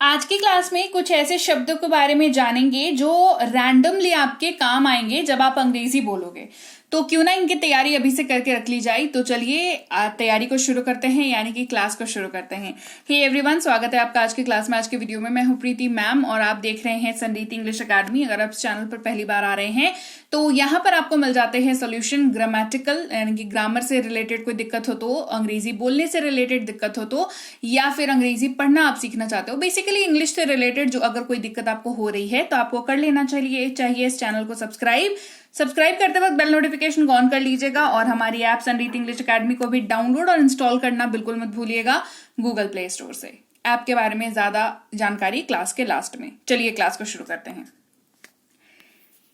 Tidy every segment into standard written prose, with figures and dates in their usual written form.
आज की क्लास में कुछ ऐसे शब्दों के बारे में जानेंगे जो रैंडमली आपके काम आएंगे जब आप अंग्रेजी बोलोगे। तो क्यों ना इनकी तैयारी अभी से करके रख ली जाए। तो चलिए तैयारी को शुरू करते हैं, यानी कि क्लास को शुरू करते हैं। हे एवरीवन, स्वागत है आपका आज की क्लास में। आज के वीडियो में मैं हूं प्रीति मैम और आप देख रहे हैं संरीति इंग्लिश अकेडमी। अगर आप इस चैनल पर पहली बार आ रहे हैं तो यहाँ पर आपको मिल जाते हैं सोल्यूशन, ग्रामेटिकल यानी कि ग्रामर से रिलेटेड कोई दिक्कत हो तो, अंग्रेजी बोलने से रिलेटेड दिक्कत हो तो, या फिर अंग्रेजी पढ़ना आप सीखना चाहते हो, बेसिकली इंग्लिश से रिलेटेड जो अगर कोई दिक्कत आपको हो रही है तो आपको कर लेना चाहिए इस चैनल को सब्सक्राइब करते वक्त बेल नोटिफिकेशन को ऑन कर लीजिएगा और हमारी ऐप संरीति इंग्लिश अकेडमी को भी डाउनलोड और इंस्टॉल करना बिल्कुल मत भूलिएगा गूगल प्ले स्टोर से। ऐप के बारे में ज्यादा जानकारी क्लास के लास्ट में। चलिए क्लास को शुरू करते हैं।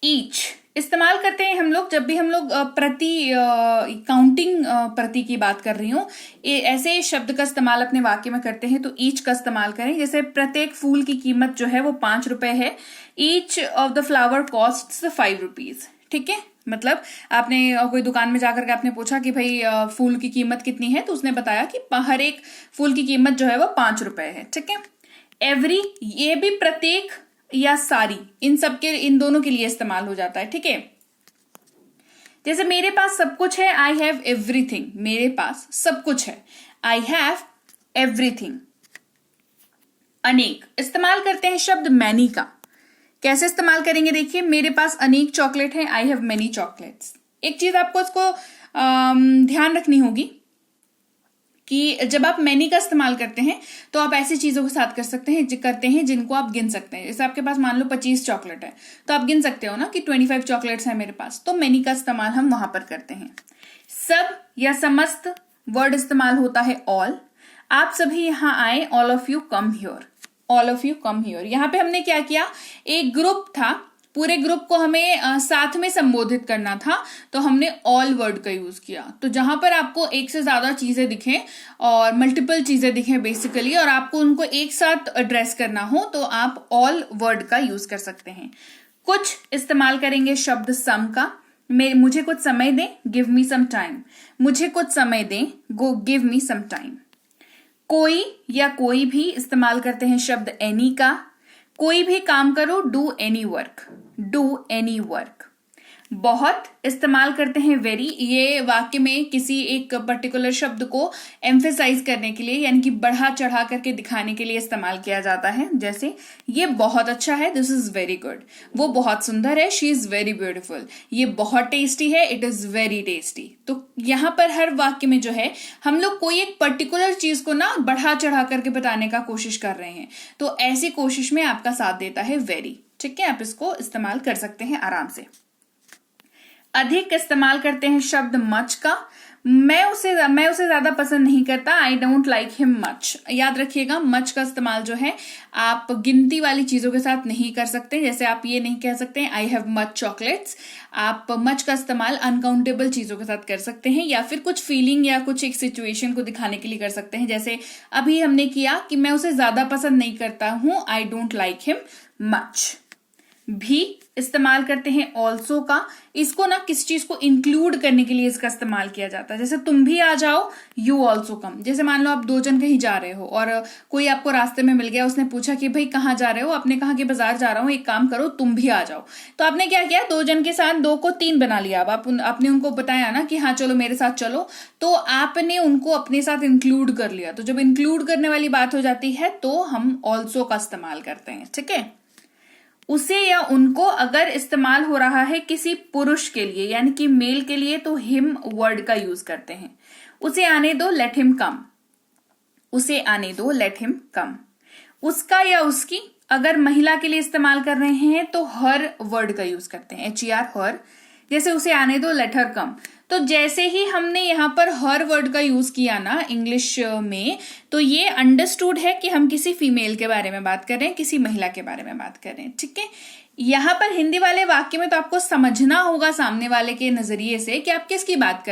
ईच इस्तेमाल करते हैं हम लोग जब भी हम लोग प्रति काउंटिंग प्रति की बात कर रही हूं, ऐसे शब्द का इस्तेमाल अपने वाक्य में करते हैं तो ईच का इस्तेमाल करें। जैसे प्रत्येक फूल की कीमत जो है वो 5 रुपए है। Each of the flower costs 5 rupees. ठीक है, मतलब आपने कोई दुकान में जाकर के आपने पूछा कि भाई फूल की कीमत कितनी है, तो उसने बताया कि हर एक फूल की कीमत जो है वो 5 रुपए है। ठीक है, एवरी ये भी प्रत्येक या सारी, इन दोनों के लिए इस्तेमाल हो जाता है। ठीक है, जैसे मेरे पास सब कुछ है, आई हैव एवरीथिंग। मेरे पास सब कुछ है, आई हैव एवरीथिंग। अनेक इस्तेमाल करते हैं शब्द मैनी का। कैसे इस्तेमाल करेंगे देखिए, मेरे पास अनेक चॉकलेट है, आई हैव मेनी चॉकलेट्स। एक चीज आपको इसको ध्यान रखनी होगी कि जब आप मैनी का इस्तेमाल करते हैं तो आप ऐसी चीजों के साथ करते हैं जिनको आप गिन सकते हैं। जैसे आपके पास मान लो 25 चॉकलेट है तो आप गिन सकते हो ना कि 25 चॉकलेट्स है मेरे पास, तो मैनी का इस्तेमाल हम वहां पर करते हैं। सब या समस्त वर्ड इस्तेमाल होता है ऑल। आप सभी यहां आए, all of you come here. All of you come here. यहां पे हमने क्या किया, एक ग्रुप था, पूरे ग्रुप को हमें साथ में संबोधित करना था तो हमने ऑल वर्ड का यूज किया। तो जहां पर आपको एक से ज्यादा चीजें दिखें और मल्टीपल चीजें दिखें बेसिकली, और आपको उनको एक साथ एड्रेस करना हो तो आप ऑल वर्ड का यूज कर सकते हैं। कुछ इस्तेमाल करेंगे शब्द सम का। मुझे कुछ समय दें, गिव मी सम टाइम। मुझे कुछ समय दें, गो गिव मी सम टाइम। कोई या कोई भी इस्तेमाल करते हैं शब्द एनी का। कोई भी काम करो, do any work. Do any work. बहुत इस्तेमाल करते हैं वेरी। ये वाक्य में किसी एक पर्टिकुलर शब्द को एम्फेसाइज करने के लिए, यानी कि बढ़ा चढ़ा करके दिखाने के लिए इस्तेमाल किया जाता है। जैसे ये बहुत अच्छा है, दिस इज वेरी गुड। वो बहुत सुंदर है, शी इज वेरी ब्यूटिफुल। ये बहुत टेस्टी है, इट इज वेरी टेस्टी। तो यहां पर हर वाक्य में जो है हम लोग कोई एक पर्टिकुलर चीज को ना बढ़ा चढ़ा करके बताने का कोशिश कर रहे हैं, तो ऐसी कोशिश में आपका साथ देता है वेरी। ठीक है, आप इसको इस्तेमाल कर सकते हैं आराम से। अधिक इस्तेमाल करते हैं शब्द मच का। मैं उसे ज्यादा पसंद नहीं करता, I don't like him much. याद रखिएगा, मच का इस्तेमाल जो है आप गिनती वाली चीजों के साथ नहीं कर सकते। जैसे आप ये नहीं कह सकते आई हैव मच चॉकलेट्स। आप मच का इस्तेमाल अनकाउंटेबल चीजों के साथ कर सकते हैं, या फिर कुछ फीलिंग या कुछ एक सिचुएशन को दिखाने के लिए कर सकते हैं। जैसे अभी हमने किया कि मैं उसे ज्यादा पसंद नहीं करता हूं, I don't like him much. भी इस्तेमाल करते हैं ऑल्सो का। इसको ना किसी चीज को इंक्लूड करने के लिए इसका इस्तेमाल किया जाता है। जैसे तुम भी आ जाओ, यू ऑल्सो कम। जैसे मान लो आप 2 जन कहीं जा रहे हो और कोई आपको रास्ते में मिल गया, उसने पूछा कि भाई कहाँ जा रहे हो, आपने कहा कि बाजार जा रहा हूं, एक काम करो तुम भी आ जाओ। तो आपने क्या किया, 2 जन के साथ 2 को 3 बना लिया। अब आपने उनको बताया ना कि हाँ चलो मेरे साथ चलो, तो आपने उनको अपने साथ इंक्लूड कर लिया। तो जब इंक्लूड करने वाली बात हो जाती है तो हम ऑल्सो का इस्तेमाल करते हैं। ठीक है, उसे या उनको अगर इस्तेमाल हो रहा है किसी पुरुष के लिए यानी कि मेल के लिए तो हिम वर्ड का यूज करते हैं। उसे आने दो, लेट हिम कम। उसे आने दो, लेट हिम कम। उसका या उसकी अगर महिला के लिए इस्तेमाल कर रहे हैं तो हर वर्ड का यूज करते हैं, HER हर। जैसे उसे आने दो, लेट हर कम। तो जैसे ही हमने यहां पर हर वर्ड का यूज किया ना इंग्लिश में, तो ये अंडरस्टूड है कि हम किसी फीमेल के बारे में बात कर रहे हैं, किसी महिला के बारे में बात कर रहे हैं। ठीक है, यहां पर हिंदी वाले वाक्य में तो आपको समझना होगा सामने वाले के नजरिए से कि आप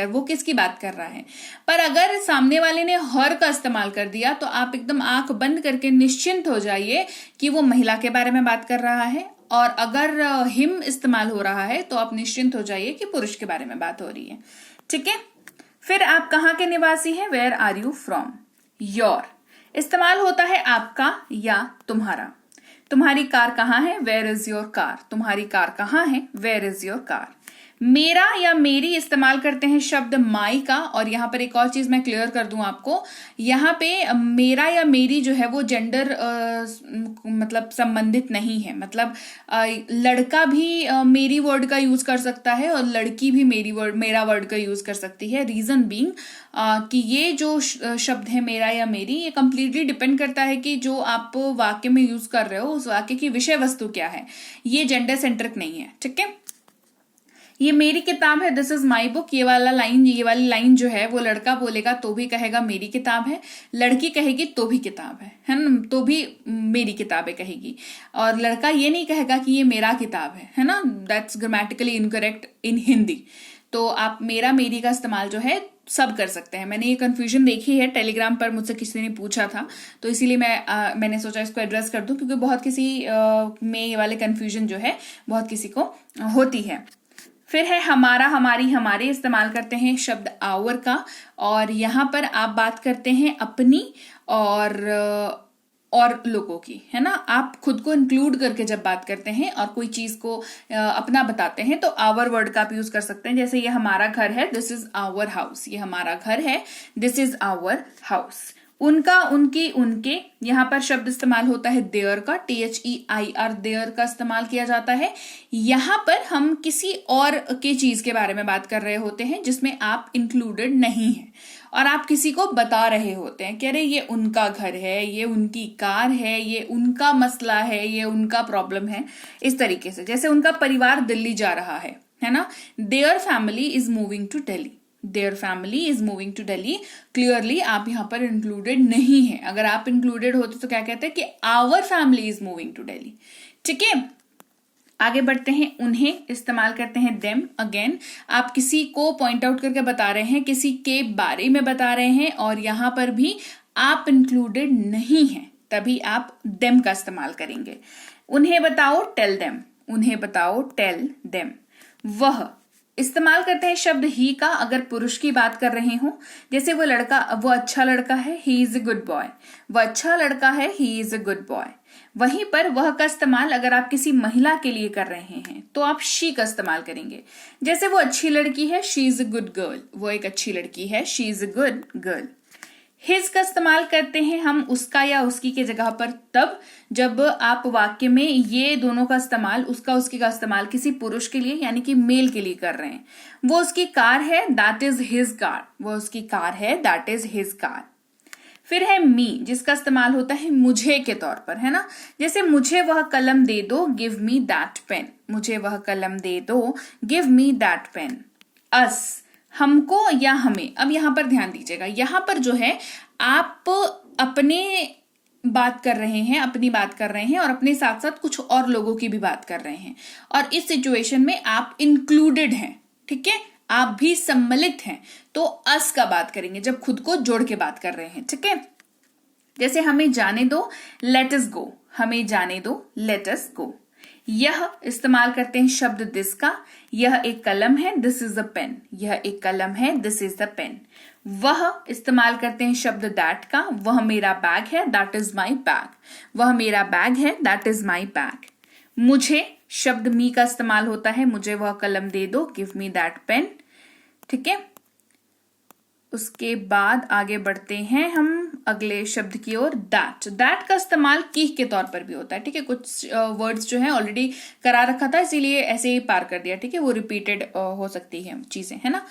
वो किसकी बात कर रहा है। पर अगर सामने वाले ने हर का इस्तेमाल कर दिया तो आप एकदम आंख बंद करके निश्चिंत हो जाइए कि वो महिला के बारे में बात कर रहा है, और अगर हिम इस्तेमाल हो रहा है तो आप निश्चिंत हो जाइए कि पुरुष के बारे में बात हो रही है। ठीक है, फिर आप कहाँ के निवासी हैं, where are you from. Your इस्तेमाल होता है आपका या तुम्हारा। तुम्हारी कार कहाँ है, वेयर इज योर कार। तुम्हारी कार कहाँ है, वेयर इज योर कार। मेरा या मेरी इस्तेमाल करते हैं शब्द माई का। और यहां पर एक और चीज मैं क्लियर कर दूं आपको, यहां पे मेरा या मेरी जो है वो जेंडर मतलब संबंधित नहीं है। मतलब लड़का भी मेरी वर्ड का यूज कर सकता है और लड़की भी मेरा वर्ड का यूज कर सकती है। रीजन बीइंग कि ये जो शब्द है मेरा या मेरी, ये कंप्लीटली डिपेंड करता है कि जो आप वाक्य में यूज कर रहे हो उस वाक्य की विषय वस्तु क्या है। ये जेंडर सेंट्रिक नहीं है, ठीक है। ये मेरी किताब है, दिस इज माई बुक। ये वाली लाइन जो है वो लड़का बोलेगा तो भी कहेगा मेरी किताब है, लड़की कहेगी तो भी किताब है ना, तो भी मेरी किताब है कहेगी। और लड़का ये नहीं कहेगा कि ये मेरा किताब है ना, दैट्स ग्रामेटिकली इनकरेक्ट इन हिंदी। तो आप मेरा मेरी का इस्तेमाल जो है सब कर सकते हैं। मैंने ये कंफ्यूजन देखी है, टेलीग्राम पर मुझसे किसी ने पूछा था, तो इसीलिए मैंने सोचा इसको एड्रेस कर दूं, क्योंकि बहुत किसी में ये वाले कंफ्यूजन जो है बहुत किसी को होती है। फिर है हमारा, हमारी, हमारे। इस्तेमाल करते हैं शब्द आवर का, और यहां पर आप बात करते हैं अपनी और लोगों की, है ना। आप खुद को इंक्लूड करके जब बात करते हैं और कोई चीज को अपना बताते हैं तो आवर वर्ड का आप यूज कर सकते हैं। जैसे ये हमारा घर है, दिस इज आवर हाउस। ये हमारा घर है, दिस इज आवर हाउस। उनका, उनकी, उनके। यहां पर शब्द इस्तेमाल होता है देयर का, THEIR, देयर का इस्तेमाल किया जाता है। यहां पर हम किसी और के चीज के बारे में बात कर रहे होते हैं जिसमें आप इंक्लूडेड नहीं है, और आप किसी को बता रहे होते हैं कि अरे ये उनका घर है, ये उनकी कार है, ये उनका मसला है, ये उनका प्रॉब्लम है, इस तरीके से। जैसे उनका परिवार दिल्ली जा रहा है ना। Their family is moving to Delhi, their family is moving to Delhi. Clearly आप यहां पर इंक्लूडेड नहीं है। अगर आप इंक्लूडेड होते तो क्या कहते हैं कि our family is moving to Delhi, ठीक है। आगे बढ़ते हैं, उन्हें इस्तेमाल करते हैं देम। अगेन आप किसी को पॉइंट आउट करके बता रहे हैं, किसी के बारे में बता रहे हैं, और यहां पर भी आप इंक्लूडेड नहीं हैं, तभी आप देम का इस्तेमाल करेंगे। उन्हें बताओ, टेल देम। उन्हें बताओ, टेल देम। वह इस्तेमाल करते हैं शब्द ही का अगर पुरुष की बात कर रहे हो। जैसे वो अच्छा लड़का है, he is a good boy. वो अच्छा लड़का है, he is a good boy. वहीं पर वह का इस्तेमाल अगर आप किसी महिला के लिए कर रहे हैं तो आप शी का इस्तेमाल करेंगे। जैसे वो अच्छी लड़की है, she is a good girl. वो एक अच्छी लड़की है, she is a good girl. His का इस्तेमाल करते हैं हम उसका या उसकी के जगह पर तब जब आप वाक्य में ये दोनों का इस्तेमाल, उसका उसकी का इस्तेमाल किसी पुरुष के लिए यानी कि मेल के लिए कर रहे हैं। वो उसकी कार है, दैट इज हिज कार। वो उसकी कार है, दैट इज हिज कार। फिर है मी, जिसका इस्तेमाल होता है मुझे के तौर पर, है ना। जैसे मुझे वह कलम दे दो, गिव मी दैट पेन। मुझे वह कलम दे दो, गिव मी दैट पेन। अस, हमको या हमें। अब यहां पर ध्यान दीजिएगा, यहां पर जो है आप अपने बात कर रहे हैं, अपनी बात कर रहे हैं और अपने साथ साथ कुछ और लोगों की भी बात कर रहे हैं, और इस सिचुएशन में आप इंक्लूडेड हैं, ठीक है, आप भी सम्मिलित हैं, तो अस का बात करेंगे जब खुद को जोड़ के बात कर रहे हैं, ठीक है। जैसे हमें जाने दो, लेट अस गो। हमें जाने दो, लेट अस गो। यह इस्तेमाल करते हैं शब्द दिस का। यह एक कलम है, दिस इज द पेन। यह एक कलम है, दिस इज द पेन। वह इस्तेमाल करते हैं शब्द दैट का। वह मेरा बैग है, दैट इज माई बैग। वह मेरा बैग है, दैट इज माई बैग। मुझे शब्द मी का इस्तेमाल होता है। मुझे वह कलम दे दो, गिव मी दैट पेन, ठीक है। उसके बाद आगे बढ़ते हैं हम अगले शब्द की ओर, दैट। दैट का इस्तेमाल की के तौर पर भी होता है, ठीक है। कुछ वर्ड्स जो है ऑलरेडी करा रखा था इसीलिए ऐसे ही पार कर दिया, ठीक है। वो रिपीटेड हो सकती है चीजें, है ना।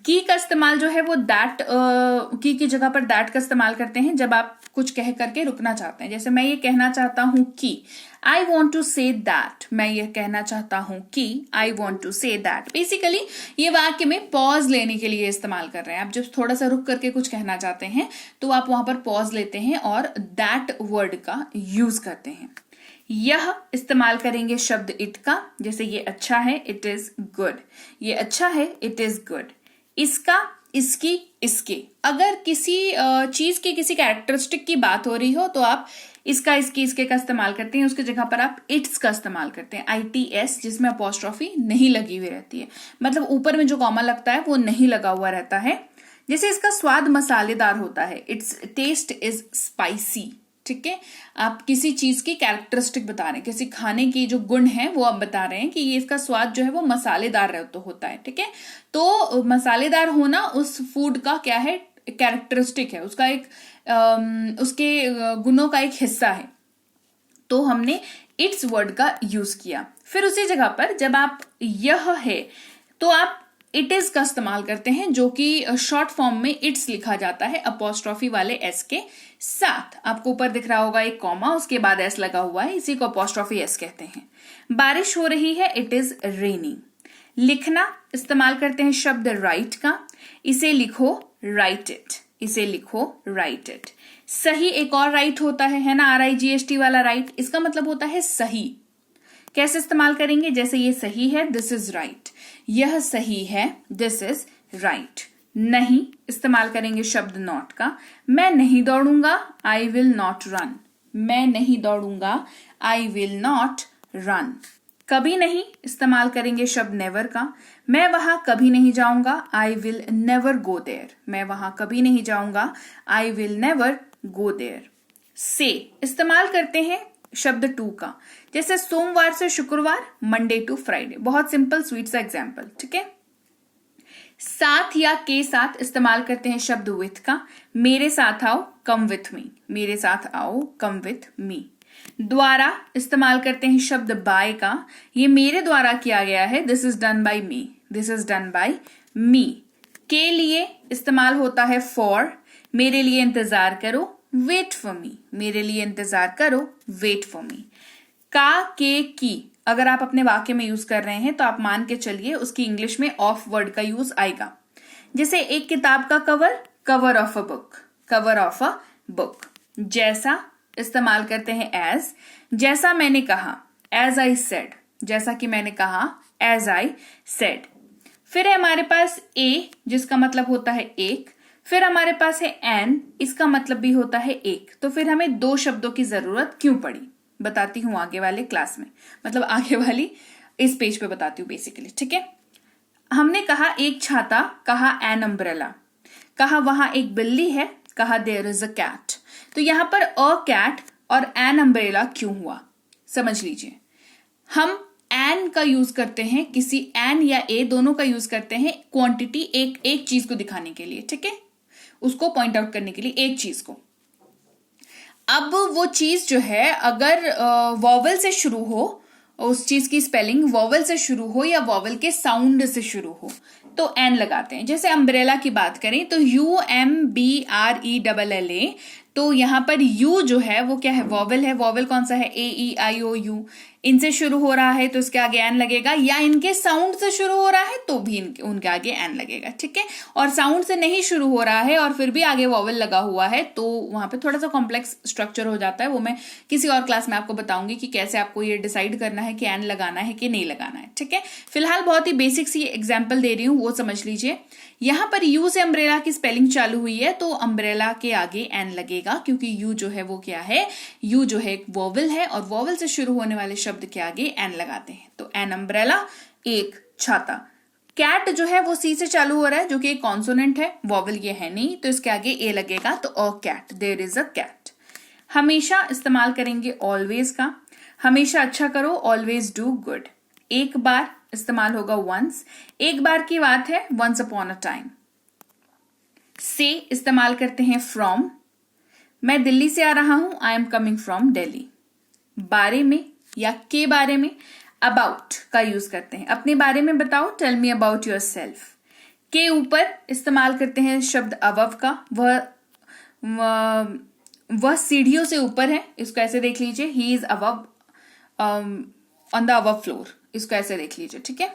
की का इस्तेमाल जो है वो दैट, की जगह पर दैट का इस्तेमाल करते हैं जब आप कुछ कह करके रुकना चाहते हैं। जैसे मैं ये कहना चाहता हूं कि, I want to say that. मैं ये कहना चाहता हूं कि, I want to say that. Basically ये वाक्य में पॉज लेने के लिए इस्तेमाल कर रहे हैं। आप जब थोड़ा सा रुक करके कुछ कहना चाहते हैं तो आप वहां पर पॉज लेते हैं और दैट वर्ड का यूज करते हैं। यह इस्तेमाल करेंगे शब्द इट का। जैसे ये अच्छा है, इट इज गुड। ये अच्छा है, इट इज गुड। इसका, इसकी, इसके। अगर किसी चीज की, किसी कैरेक्टरिस्टिक की बात हो रही हो तो आप इसका, इसकी, इसके का इस्तेमाल करते हैं। उसकी जगह पर आप इट्स का इस्तेमाल करते हैं, ITS, जिसमें अपॉस्ट्रोफी नहीं लगी हुई रहती है। मतलब ऊपर में जो कॉमा लगता है वो नहीं लगा हुआ रहता है। जैसे इसका स्वाद मसालेदार होता है, इट्स टेस्ट इज स्पाइसी। ठीक है, आप किसी चीज की कैरेक्टरिस्टिक बता रहे हैं, किसी खाने की जो गुण है वो आप बता रहे हैं कि ये इसका स्वाद जो है वो मसालेदार तो होता है। ठीक है, तो मसालेदार होना उस फूड का क्या है, कैरेक्टरिस्टिक है, उसका एक उसके गुणों का एक हिस्सा है। तो हमने इट्स वर्ड का यूज किया। फिर उसी जगह पर जब आप यह है तो आप इट इज का इस्तेमाल करते हैं, जो कि शॉर्ट फॉर्म में इट्स लिखा जाता है अपोस्ट्रॉफी वाले एस के साथ। आपको ऊपर दिख रहा होगा एक कॉमा, उसके बाद एस लगा हुआ है, इसी को अपोस्ट्रॉफी एस कहते हैं। बारिश हो रही है, इट इज रेनिंग। लिखना इस्तेमाल करते हैं शब्द राइट का, इसे लिखो राइट इट, इसे लिखो राइट इट। सही एक और राइट होता है ना, RIGHT वाला राइट, इसका मतलब होता है सही। कैसे इस्तेमाल करेंगे, जैसे ये सही है, दिस इज राइट, यह सही है, दिस इज राइट। नहीं इस्तेमाल करेंगे शब्द नॉट का, मैं नहीं दौड़ूंगा, आई विल नॉट रन, मैं नहीं दौड़ूंगा, आई विल नॉट रन। कभी नहीं इस्तेमाल करेंगे शब्द नेवर का, मैं वहां कभी नहीं जाऊंगा, I will never go there, मैं वहां कभी नहीं जाऊंगा, I will never go there. से इस्तेमाल करते हैं शब्द टू का, जैसे सोमवार से शुक्रवार, मंडे टू फ्राइडे। बहुत सिंपल स्वीट सा एग्जाम्पल। ठीक है, साथ या के साथ इस्तेमाल करते हैं शब्द विथ का, मेरे साथ आओ, कम विथ मी, मेरे साथ आओ, कम विथ मी। द्वारा इस्तेमाल करते हैं शब्द बाय का, ये मेरे द्वारा किया गया है, this is done by me, this is done by me. के लिए इस्तेमाल होता है फॉर, मेरे लिए इंतजार करो, वेट फॉर मी, मेरे लिए इंतजार करो, वेट फॉर मी। का, के, की अगर आप अपने वाक्य में यूज कर रहे हैं तो आप मान के चलिए उसकी इंग्लिश में ऑफ वर्ड का यूज आएगा। जैसे एक किताब का cover, cover of a book, cover of a book. जैसा इस्तेमाल करते हैं एज, जैसा मैंने कहा, एज आई सेड, जैसा कि मैंने कहा, एज आई सेड। फिर है हमारे पास ए, जिसका मतलब होता है एक। फिर हमारे पास है एन, इसका मतलब भी होता है एक। तो फिर हमें दो शब्दों की जरूरत क्यों पड़ी, बताती हूं आगे वाले क्लास में, मतलब आगे वाली इस पेज पे बताती हूँ बेसिकली। ठीक है, हमने कहा एक छाता, कहा एन अम्ब्रेला, कहा वहां एक बिल्ली है, कहा देयर इज अ कैट। तो यहां पर अ कैट और एन अम्ब्रेला क्यों हुआ, समझ लीजिए। हम एन का यूज करते हैं, किसी एन या ए दोनों का यूज करते हैं क्वांटिटी, एक चीज को दिखाने के लिए। ठीक है, उसको पॉइंट आउट करने के लिए एक चीज को। अब वो चीज जो है अगर वॉवल से शुरू हो, उस चीज की स्पेलिंग वॉवल से शुरू हो या वॉवल के साउंड से शुरू हो तो एन लगाते हैं। जैसे अम्ब्रेला की बात करें तो UMBRELLA, तो यहां पर यू जो है वो क्या है, वॉवल है। वॉवल कौन सा है, AEIOU, इनसे शुरू हो रहा है तो इसके आगे एन लगेगा, या इनके साउंड से शुरू हो रहा है तो भी उनके आगे एन लगेगा। ठीक है, और साउंड से नहीं शुरू हो रहा है और फिर भी आगे वॉवल लगा हुआ है तो वहां पे थोड़ा सा कॉम्प्लेक्स स्ट्रक्चर हो जाता है। वो मैं किसी और क्लास में आपको बताऊंगी कि कैसे आपको ये डिसाइड करना है कि एन लगाना है कि नहीं लगाना है। ठीक है, फिलहाल बहुत ही बेसिक सी एग्जाम्पल दे रही हूँ, वो समझ लीजिए। यहां पर यू से अम्ब्रेला की स्पेलिंग चालू हुई है तो अम्ब्रेला के आगे एन लगेगा, क्योंकि यू जो है वो क्या है, यू जो है एक वॉवल है और वॉवल से शुरू होने वाले शब्द के आगे एन लगाते हैं। तो एन अम्ब्रेला, एक छाता। कैट जो है वो सी से चालू हो रहा है जो कि एक कॉन्सोनेंट है, वॉवल ये है नहीं, तो इसके आगे ए लगेगा, तो a cat, there is a cat. हमेशा इस्तेमाल करेंगे ऑलवेज का, हमेशा अच्छा करो, ऑलवेज डू गुड। एक बार इस्तेमाल होगा वंस, एक बार की बात है, वंस अपॉन अ टाइम। से इस्तेमाल करते हैं फ्रॉम, मैं दिल्ली से आ रहा हूं, I am coming from Delhi. बारे में या के बारे में अबाउट का यूज करते हैं, अपने बारे में बताओ, tell me about yourself. के ऊपर इस्तेमाल करते हैं शब्द अबव का, वह सीढ़ियों से ऊपर है, इसको ऐसे देख लीजिए, he is above on the above floor, इसको ऐसे देख लीजिए। ठीक है,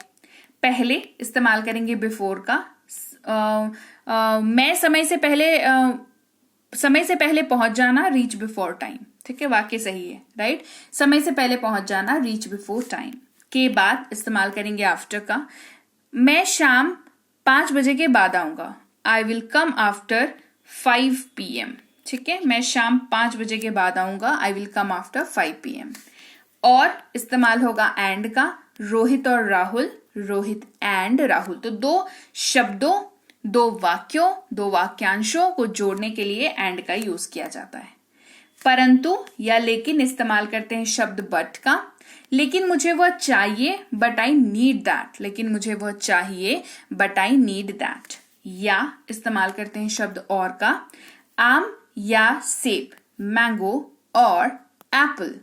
पहले इस्तेमाल करेंगे बिफोर का, मैं समय से पहले पहुंच जाना, रीच बिफोर टाइम। ठीक है, वाक्य सही है, राइट, समय से पहले पहुंच जाना, रीच बिफोर टाइम। के बाद इस्तेमाल करेंगे आफ्टर का, मैं शाम 5 बजे के बाद आऊंगा, I will come after 5 PM। ठीक है, मैं शाम 5 बजे के बाद आऊंगा, I will come after 5 PM। और इस्तेमाल होगा एंड का, रोहित और राहुल, रोहित एंड राहुल। तो दो शब्दों, दो वाक्यों, दो वाक्यांशों को जोड़ने के लिए एंड का यूज किया जाता है। परंतु या लेकिन इस्तेमाल करते हैं शब्द बट का, लेकिन मुझे वह चाहिए बट आई नीड दैट, लेकिन मुझे वह चाहिए बट आई नीड दैट। या इस्तेमाल करते हैं शब्द और का, आम या सेब, मैंगो और एप्पल।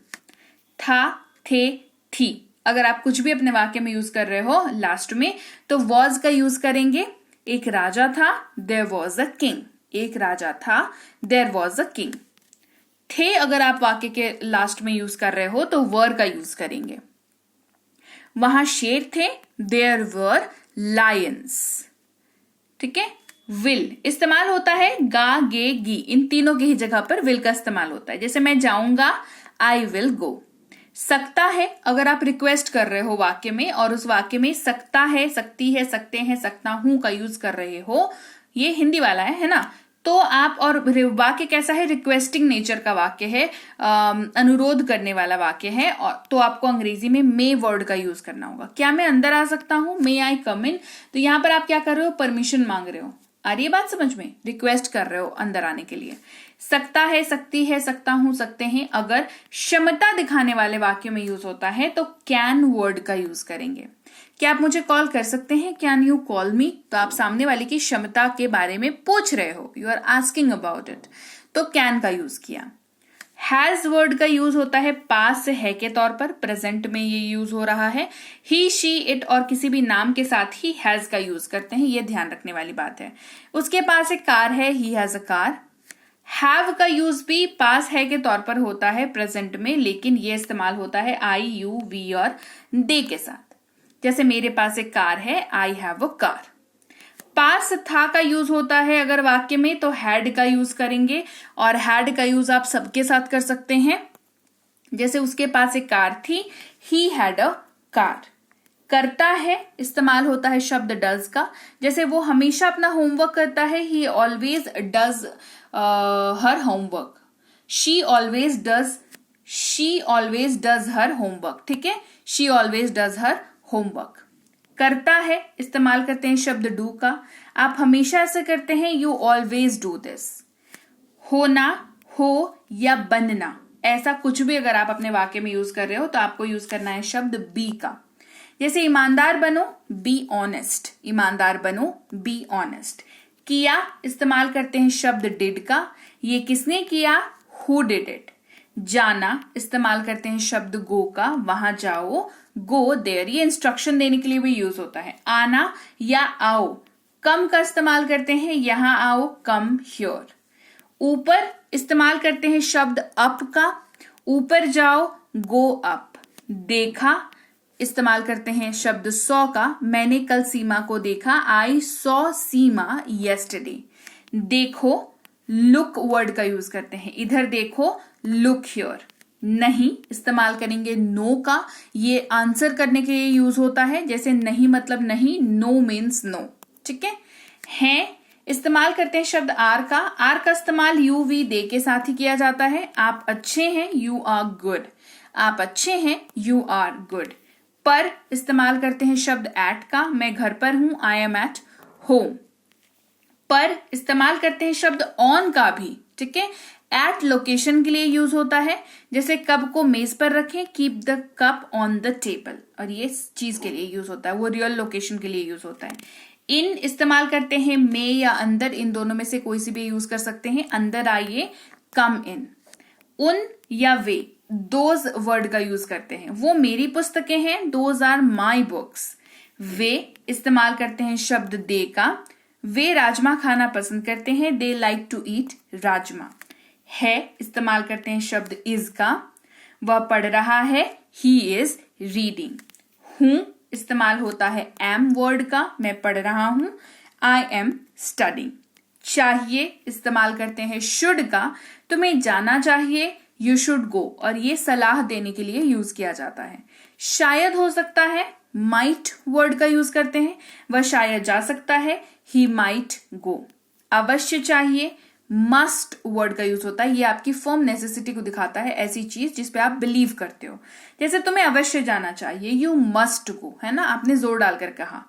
था, थे, थी। अगर आप कुछ भी अपने वाक्य में यूज कर रहे हो लास्ट में तो वॉज का यूज करेंगे। एक राजा था, देयर वॉज अ किंग। एक राजा था, देयर वॉज अ किंग। थे अगर आप वाक्य के लास्ट में यूज कर रहे हो तो वर का यूज करेंगे। वहां शेर थे, देयर वर लायंस। ठीक है। विल इस्तेमाल होता है गा, गे, गी, इन तीनों की ही जगह पर विल का इस्तेमाल होता है। जैसे मैं जाऊंगा, आई विल गो। सकता है अगर आप रिक्वेस्ट कर रहे हो वाक्य में और उस वाक्य में सकता है, सकती है, सकते हैं, सकता हूं का यूज कर रहे हो, ये हिंदी वाला है ना, तो आप, और वाक्य कैसा है, रिक्वेस्टिंग नेचर का वाक्य है, अनुरोध करने वाला वाक्य है, और तो आपको अंग्रेजी में मे वर्ड का यूज करना होगा। क्या मैं अंदर आ सकता हूं, मे आई कम इन, तो यहां पर आप क्या कर रहे हो, परमिशन मांग रहे हो। आ रही है बात समझ में, रिक्वेस्ट कर रहे हो अंदर आने के लिए। सकता है, सकती है, सकता हूं, सकते हैं अगर क्षमता दिखाने वाले वाक्य में यूज होता है तो कैन वर्ड का यूज करेंगे। क्या आप मुझे कॉल कर सकते हैं, कैन यू कॉल मी, तो आप सामने वाले की क्षमता के बारे में पूछ रहे हो, you are asking about it, तो कैन का यूज किया। हैज वर्ड का यूज होता है पास से है के तौर पर, प्रेजेंट में ये यूज हो रहा है। ही, शी, इट और किसी भी नाम के साथ ही हैज का यूज करते हैं, ये ध्यान रखने वाली बात है। उसके पास एक कार है, he has a car. Have का यूज भी पास है के तौर पर होता है प्रेजेंट में, लेकिन ये इस्तेमाल होता है आई, यू, वी और दे के साथ। जैसे मेरे पास एक कार है, आई हैव अ कार। पास था का यूज होता है अगर वाक्य में तो हैड का यूज करेंगे, और हैड का यूज आप सबके साथ कर सकते हैं। जैसे उसके पास एक कार थी, ही हैड अ कार। करता है इस्तेमाल होता है शब्द डज का, जैसे वो हमेशा अपना होमवर्क करता है, ही always does her homework. She always does her homework. ठीक है, she always does her homework. करता है इस्तेमाल करते हैं शब्द डू का, आप हमेशा ऐसे करते हैं, यू ऑलवेज डू दिस। होना, हो या बनना, ऐसा कुछ भी अगर आप अपने वाक्य में यूज कर रहे हो तो आपको यूज करना है शब्द बी का। जैसे ईमानदार बनो, बी ऑनेस्ट। ईमानदार बनो, बी ऑनेस्ट। किया इस्तेमाल करते हैं शब्द डिड का, ये किसने किया, हु डिड इट। जाना इस्तेमाल करते हैं शब्द गो का, वहां जाओ, गो देयर, ये इंस्ट्रक्शन देने के लिए भी यूज होता है। आना या आओ। कम का इस्तेमाल करते हैं, यहां आओ, कम हियर। ऊपर इस्तेमाल करते हैं शब्द अप का, ऊपर जाओ, गो अप। देखा इस्तेमाल करते हैं शब्द सॉ का, मैंने कल सीमा को देखा, आई सॉ सीमा यस्टरडे। देखो, लुक वर्ड का यूज करते हैं, इधर देखो, लुक हियर। नहीं इस्तेमाल करेंगे नो का, ये आंसर करने के लिए यूज होता है, जैसे नहीं मतलब नहीं, नो मीन्स नो। ठीक है। इस्तेमाल करते हैं शब्द आर का, आर का इस्तेमाल यू, वी, दे के साथ ही किया जाता है। आप अच्छे हैं, यू आर गुड। आप अच्छे हैं, यू आर गुड। पर इस्तेमाल करते हैं शब्द एट का, मैं घर पर हूं, आई एम एट होम। पर इस्तेमाल करते हैं शब्द ऑन का भी। ठीक है, एट लोकेशन के लिए यूज होता है, जैसे कप को मेज पर रखें, keep the cup on the table, और ये चीज के लिए यूज होता है, वो रियल लोकेशन के लिए यूज होता है। इन इस्तेमाल करते हैं मे या अंदर, इन दोनों में से कोई सी भी यूज कर सकते हैं, अंदर आइए, कम इन। उन या वे, दोज वर्ड का यूज करते हैं, वो मेरी पुस्तकें हैं, दोज आर माई बुक्स। वे इस्तेमाल करते हैं शब्द दे का, वे राजमा खाना पसंद करते हैं, they like to eat rajma. है इस्तेमाल करते हैं शब्द इज का, वह पढ़ रहा है, ही इज रीडिंग। हूं इस्तेमाल होता है एम वर्ड का, मैं पढ़ रहा हूं, आई एम स्टडिंग। चाहिए इस्तेमाल करते हैं शुड का, तुम्हें जाना चाहिए, यू शुड गो, और ये सलाह देने के लिए यूज किया जाता है। शायद हो सकता है, माइट वर्ड का यूज करते हैं, वह शायद जा सकता है, ही माइट गो। अवश्य चाहिए, मस्ट वर्ड का यूज होता है, ये आपकी फर्म नेसेसिटी को दिखाता है, ऐसी चीज जिस पे आप बिलीव करते हो। जैसे तुम्हें अवश्य जाना चाहिए, यू मस्ट गो, है ना, आपने जोर डालकर कहा।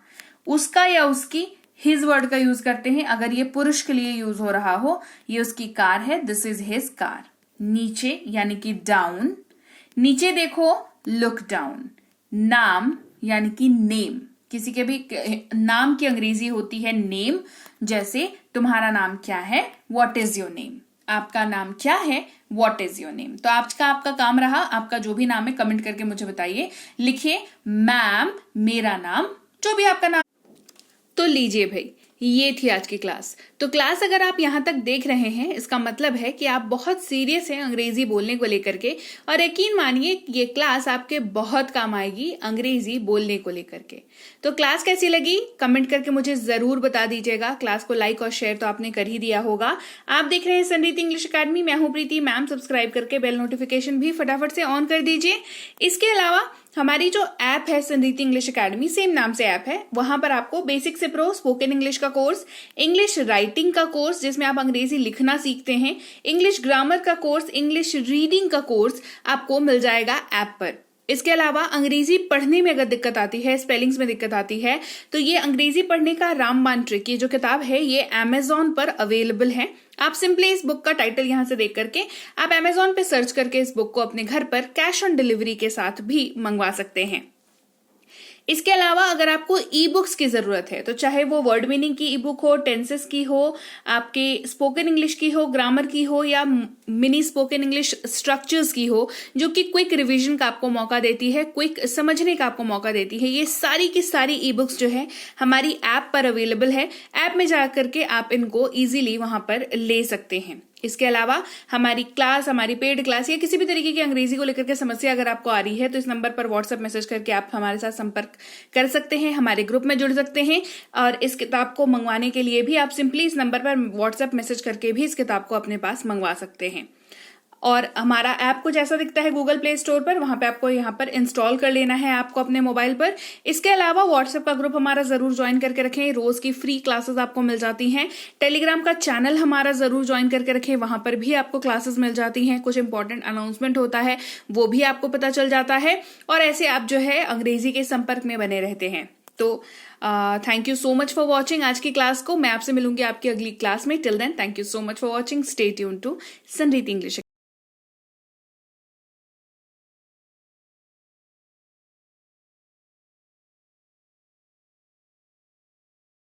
उसका या उसकी हिज वर्ड का यूज करते हैं अगर ये पुरुष के लिए यूज हो रहा हो। ये उसकी कार है, दिस इज हिज कार। नीचे यानी कि डाउन, नीचे देखो लुक डाउन। नाम यानी कि नेम, किसी के भी नाम की अंग्रेजी होती है नेम। जैसे तुम्हारा नाम क्या है, व्हाट इज योर नेम। आपका नाम क्या है, व्हाट इज योर नेम। तो आज का आपका काम रहा, आपका जो भी नाम है कमेंट करके मुझे बताइए। लिखिए मैम मेरा नाम, जो भी आपका नाम। तो लीजिए भाई, ये थी आज की क्लास। तो क्लास अगर आप यहाँ तक देख रहे हैं, इसका मतलब है कि आप बहुत सीरियस हैं अंग्रेजी बोलने को लेकर के। और यकीन मानिए ये क्लास आपके बहुत काम आएगी अंग्रेजी बोलने को लेकर के। तो क्लास कैसी लगी कमेंट करके मुझे जरूर बता दीजिएगा। क्लास को लाइक और शेयर तो आपने कर ही दिया होगा। आप देख रहे हैं संरीति इंग्लिश अकेडमी, मैं हूं प्रीति मैम। सब्सक्राइब करके बेल नोटिफिकेशन भी फटाफट से ऑन कर दीजिए। इसके अलावा हमारी जो ऐप है संरीति इंग्लिश अकेडमी, सेम नाम से ऐप है, वहां पर आपको बेसिक से प्रो स्पोकन इंग्लिश का कोर्स, इंग्लिश राइटिंग का कोर्स जिसमें आप अंग्रेजी लिखना सीखते हैं, इंग्लिश ग्रामर का कोर्स, इंग्लिश रीडिंग का कोर्स आपको मिल जाएगा ऐप पर। इसके अलावा अंग्रेजी पढ़ने में अगर दिक्कत आती है, स्पेलिंग्स में दिक्कत आती है, तो ये अंग्रेजी पढ़ने का रामबाण ट्रिक, ये जो किताब है ये अमेजॉन पर अवेलेबल है। आप सिंपली इस बुक का टाइटल यहां से देख करके आप अमेजॉन पे सर्च करके इस बुक को अपने घर पर कैश ऑन डिलीवरी के साथ भी मंगवा सकते हैं। इसके अलावा अगर आपको ई बुक्स की जरूरत है, तो चाहे वो वर्ड मीनिंग की ई बुक हो, टेंसेस की हो, आपके स्पोकन इंग्लिश की हो, ग्रामर की हो, या मिनी स्पोकन इंग्लिश स्ट्रक्चर्स की हो, जो कि क्विक रिवीजन का आपको मौका देती है, क्विक समझने का आपको मौका देती है, ये सारी की सारी ई बुक्स जो है हमारी ऐप पर अवेलेबल है। ऐप में जाकर के आप इनको इजीली वहां पर ले सकते हैं। इसके अलावा हमारी क्लास, हमारी पेड क्लास या किसी भी तरीके की अंग्रेजी को लेकर के समस्या अगर आपको आ रही है, तो इस नंबर पर व्हाट्सएप मैसेज करके आप हमारे साथ संपर्क कर सकते हैं, हमारे ग्रुप में जुड़ सकते हैं। और इस किताब को मंगवाने के लिए भी आप सिंपली इस नंबर पर व्हाट्सएप मैसेज करके भी इस किताब को अपने पास मंगवा सकते हैं। और हमारा ऐप कुछ ऐसा दिखता है गूगल प्ले स्टोर पर, वहां पे आपको यहाँ पर इंस्टॉल कर लेना है ऐप को अपने मोबाइल पर। इसके अलावा व्हाट्सएप का ग्रुप हमारा जरूर ज्वाइन करके रखें, रोज की फ्री क्लासेस आपको मिल जाती हैं। टेलीग्राम का चैनल हमारा जरूर ज्वाइन करके रखें, वहां पर भी आपको क्लासेस मिल जाती हैं। कुछ इंपॉर्टेंट अनाउंसमेंट होता है वो भी आपको पता चल जाता है, और ऐसे आप जो है अंग्रेजी के संपर्क में बने रहते हैं। तो thank you so much for watching आज की क्लास को। मैं आपसे मिलूंगी आपकी अगली क्लास में। Till then thank you so much for watching. Stay tuned to Sanriti English.